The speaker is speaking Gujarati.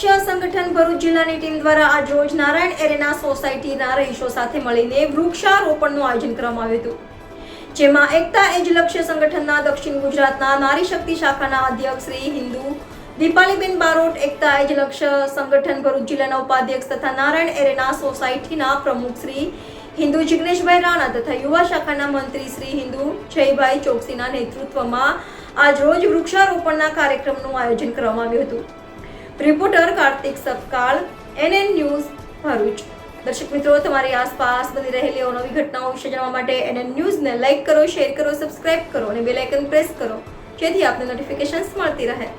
લક્ષ્ય સંગઠન ભરૂચ જિલ્લાની ટીમ દ્વારા આજરોજ નારાયણ એરેના સોસાયટીના રહીશો સાથે મળીને વૃક્ષારોપણનું આયોજન કરવામાં આવ્યું હતું, જેમાં એકતા એજ લક્ષ્ય સંગઠનના દક્ષિણ ગુજરાતના નારી શક્તિ શાખાના અધ્યક્ષ શ્રી હિન્દુ દીપાલીબેન બારોટ, એકતા એજ લક્ષ્ય સંગઠન ભરૂચ જિલ્લાના ઉપાધ્યક્ષ તથા નારાયણ એરેના સોસાયટીના પ્રમુખ શ્રી હિન્દુ જિગ્નેશભાઈ રાણા તથા યુવા શાખાના મંત્રી શ્રી હિન્દુ જયભાઈ ચોકસીના નેતૃત્વમાં આજરોજ વૃક્ષારોપણના કાર્યક્રમનું આયોજન કરવામાં આવ્યું હતું. Reporter Kartik Sapkal, NN news Bharuch. દર્શક મિત્રો, તમારી આસપાસ બની રહેલી નવી ઘટનાઓ વિશે જાણવા માટે NN ન્યૂઝને લાઇક કરો, શેર કરો, સબસ્ક્રાઇબ કરો અને બેલ આઇકન પ્રેસ કરો, જેથી આપને નોટિફિકેશન્સ મળતી રહે.